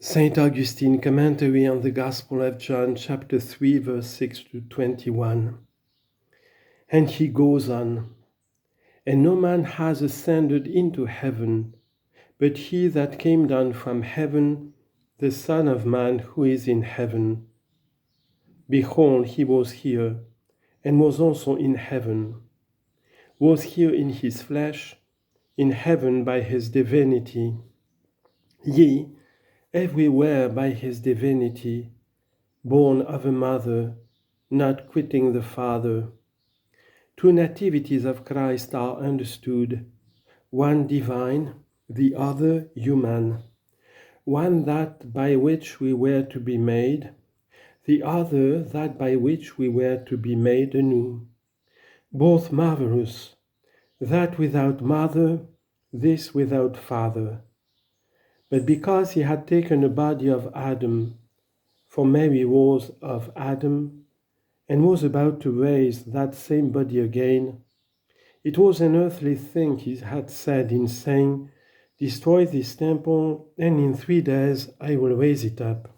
Saint Augustine, commentary on the Gospel of John, chapter 3, verse 6 to 21. And he goes on, and no man has ascended into heaven, but he that came down from heaven, the Son of Man who is in heaven. Behold, he was here, and was also in heaven, was here in his flesh, in heaven by his divinity. Yea, everywhere by his divinity, born of a mother, not quitting the Father. Two nativities of Christ are understood, one divine, the other human, one that by which we were to be made, the other that by which we were to be made anew. Both marvelous, that without mother, this without father. But because he had taken a body of Adam, for Mary was of Adam, and was about to raise that same body again, it was an earthly thing he had said in saying, "Destroy this temple, and in 3 days I will raise it up."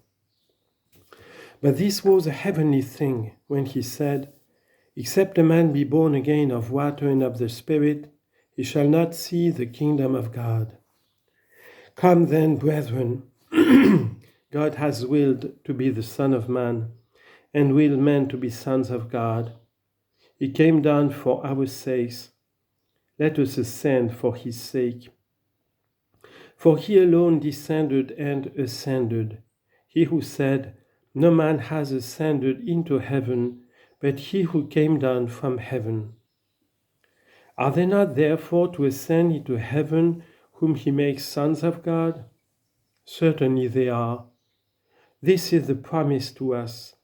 But this was a heavenly thing when he said, "Except a man be born again of water and of the Spirit, he shall not see the kingdom of God." Come then, brethren, God has willed to be the Son of Man, and willed men to be sons of God. He came down for our sakes. Let us ascend for his sake. For he alone descended and ascended, he who said, "No man has ascended into heaven, but he who came down from heaven." Are they not therefore to ascend into heaven whom he makes sons of God? Certainly they are. This is the promise to us.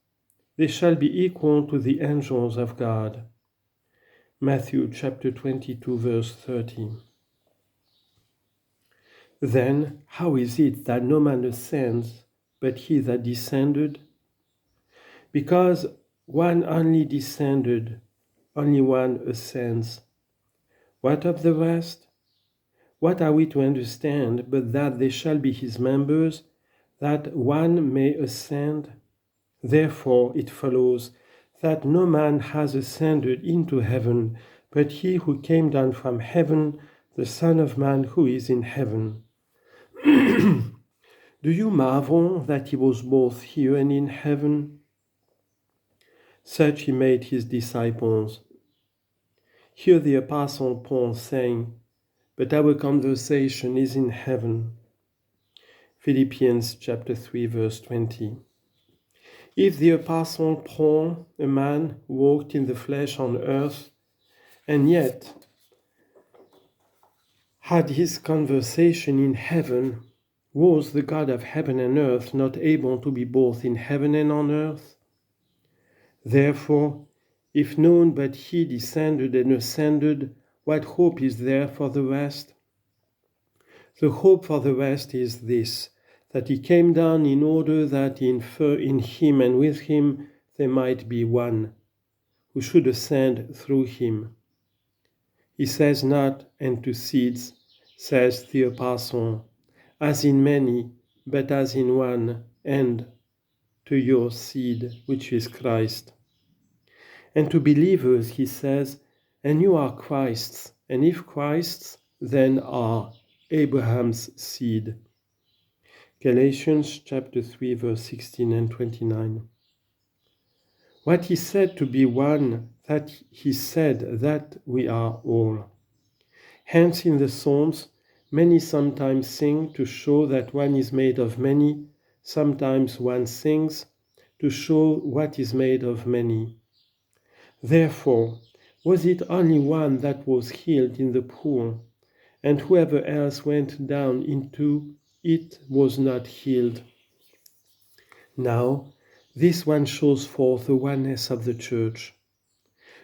They shall be equal to the angels of God. Matthew chapter 22, verse 30. Then how is it that no man ascends but he that descended? Because one only descended, only one ascends. What of the rest? What are we to understand but that they shall be his members, that one may ascend? Therefore it follows that no man has ascended into heaven, but he who came down from heaven, the Son of Man who is in heaven. Do you marvel that he was both here and in heaven? Such he made his disciples. Hear the Apostle Paul saying, "But our conversation is in heaven." Philippians chapter 3, verse 20. If the Apostle Paul, a man who walked in the flesh on earth, and yet had his conversation in heaven, was the God of heaven and earth not able to be both in heaven and on earth? Therefore, if known but he descended and ascended, what hope is there for the rest? The hope for the rest is this, that he came down in order that in him and with him there might be one, who should ascend through him. He says not, "and to seeds," says the Apostle, "as in many, but as in one, and to your seed, which is Christ." And to believers he says, "And you are Christ's, and if Christ's, then are Abraham's seed." Galatians chapter 3, verse 16 and 29. What he said to be one, that he said that we are all. Hence in the Psalms, many sometimes sing to show that one is made of many, sometimes one sings to show what is made of many. Therefore, was it only one that was healed in the pool, and whoever else went down into it was not healed? Now, this one shows forth the oneness of the Church.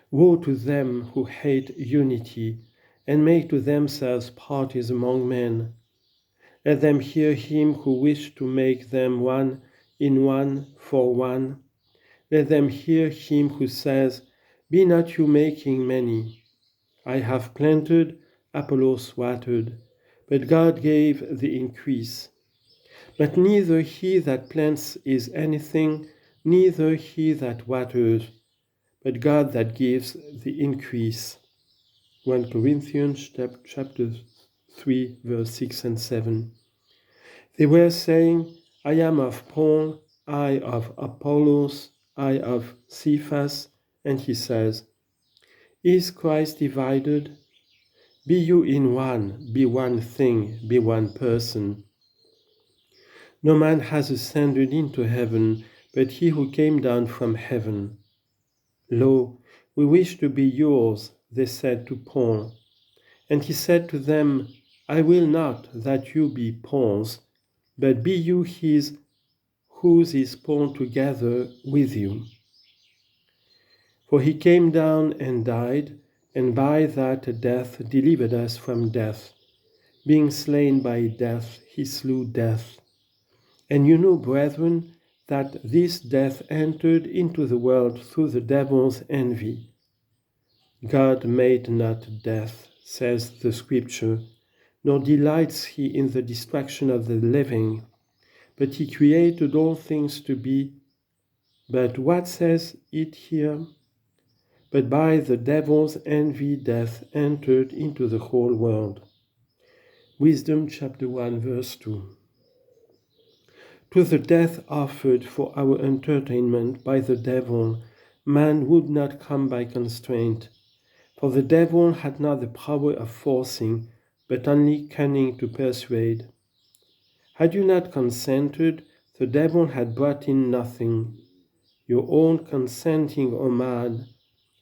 Woe to them who hate unity and make to themselves parties among men. Let them hear him who wished to make them one in one for one. Let them hear him who says, "Be not you making many. I have planted, Apollos watered, but God gave the increase. But neither he that plants is anything, neither he that waters, but God that gives the increase. 1 Corinthians chapter 3, verse 6 and 7. They were saying, I am of Paul, I of Apollos, I of Cephas, and he says, Is Christ divided? Be you in one, be one thing, be one person. No man has ascended into heaven, but he who came down from heaven. Lo, we wish to be yours, they said to Paul. And he said to them, I will not that you be Paul's, but be you his, whose is Paul together with you. For he came down and died, and by that death delivered us from death. Being slain by death, he slew death. And you know, brethren, that this death entered into the world through the devil's envy. God made not death, says the Scripture, nor delights he in the destruction of the living, but he created all things to be. But what says it here? But by the devil's envy death entered into the whole world. Wisdom chapter 1 verse 2. To the death offered for our entertainment by the devil, man would not come by constraint, for the devil had not the power of forcing, but only cunning to persuade. Had you not consented, the devil had brought in nothing. Your own consenting, O man,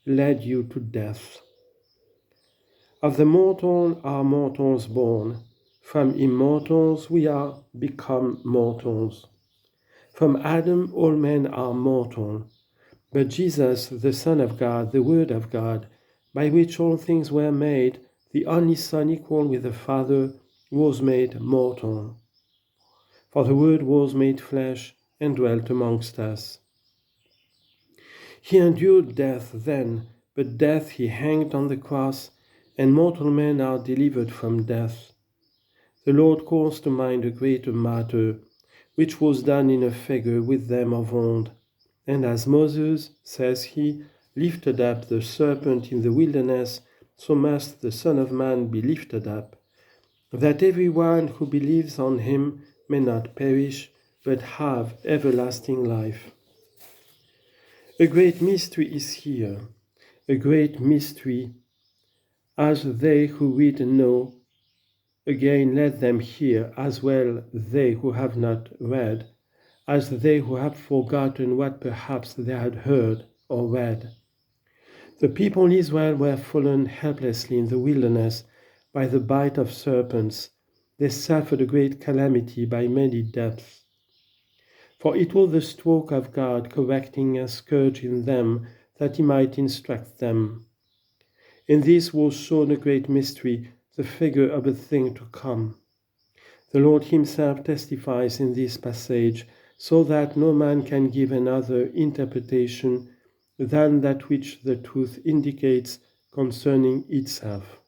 led you to death. Of the mortal are mortals born. From immortals we are become mortals. From Adam all men are mortal, but Jesus, the Son of God, the Word of God, by which all things were made, the only Son equal with the Father, was made mortal. For the Word was made flesh and dwelt amongst us. He endured death then, but death he hanged on the cross, and mortal men are delivered from death. The Lord calls to mind a greater matter, which was done in a figure with them of old. And as Moses, says he, lifted up the serpent in the wilderness, so must the Son of Man be lifted up, that every one who believes on him may not perish, but have everlasting life. A great mystery is here, a great mystery, as they who read know. Again let them hear, as well they who have not read, as they who have forgotten what perhaps they had heard or read. The people Israel were fallen helplessly in the wilderness by the bite of serpents. They suffered a great calamity by many deaths. For it was the stroke of God correcting and scourging them, that he might instruct them. In this was shown a great mystery, the figure of a thing to come. The Lord himself testifies in this passage, so that no man can give another interpretation than that which the truth indicates concerning itself.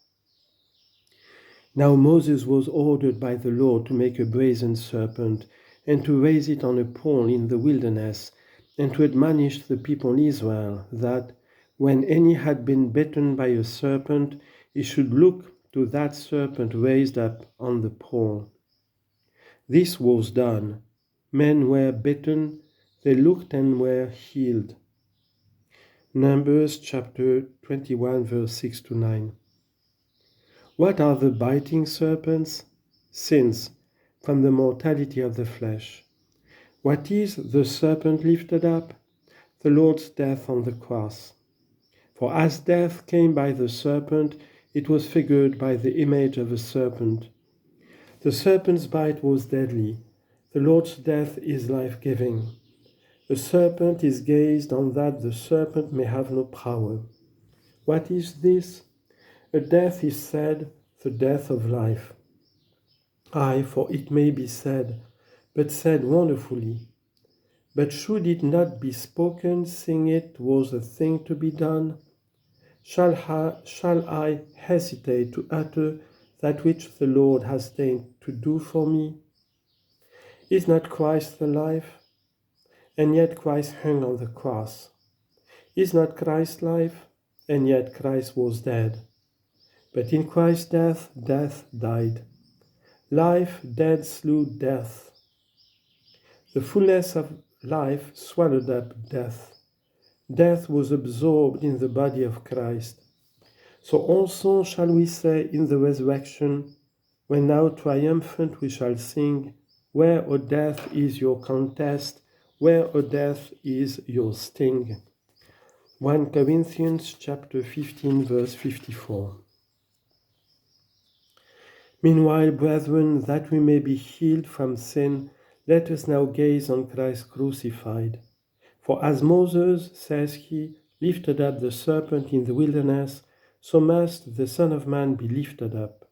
Now Moses was ordered by the Lord to make a brazen serpent, and to raise it on a pole in the wilderness, and to admonish the people Israel that, when any had been bitten by a serpent, he should look to that serpent raised up on the pole. This was done. Men were bitten, they looked and were healed. Numbers chapter 21, verse 6 to 9. What are the biting serpents? Sins, from the mortality of the flesh. What is the serpent lifted up? The Lord's death on the cross. For as death came by the serpent, it was figured by the image of a serpent. The serpent's bite was deadly. The Lord's death is life-giving. The serpent is gazed on that the serpent may have no power. What is this? A death is said, the death of life. Aye, for it may be said, but said wonderfully. But should it not be spoken, seeing it was a thing to be done? Shall I hesitate to utter that which the Lord has deigned to do for me? Is not Christ the life? And yet Christ hung on the cross. Is not Christ life? And yet Christ was dead. But in Christ's death, death died. Life, dead, slew death. The fullness of life swallowed up death. Death was absorbed in the body of Christ. So also shall we say in the resurrection, when now triumphant we shall sing, where, O death, is your contest? Where, O death, is your sting? 1 Corinthians chapter 15, verse 54. Meanwhile, brethren, that we may be healed from sin, let us now gaze on Christ crucified. For as Moses, says he, lifted up the serpent in the wilderness, so must the Son of Man be lifted up,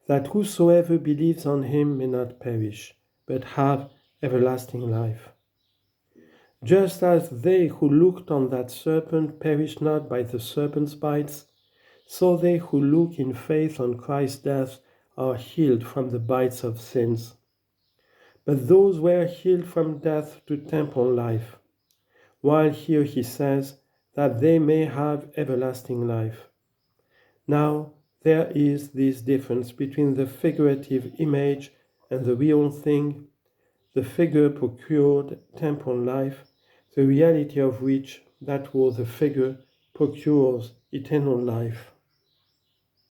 that whosoever believes on him may not perish, but have everlasting life. Just as they who looked on that serpent perished not by the serpent's bites, so they who look in faith on Christ's death are healed from the bites of sins. But those were healed from death to temporal life, while here he says that they may have everlasting life. Now, there is this difference between the figurative image and the real thing. The figure procured temporal life, the reality of which, that was the figure, procures eternal life.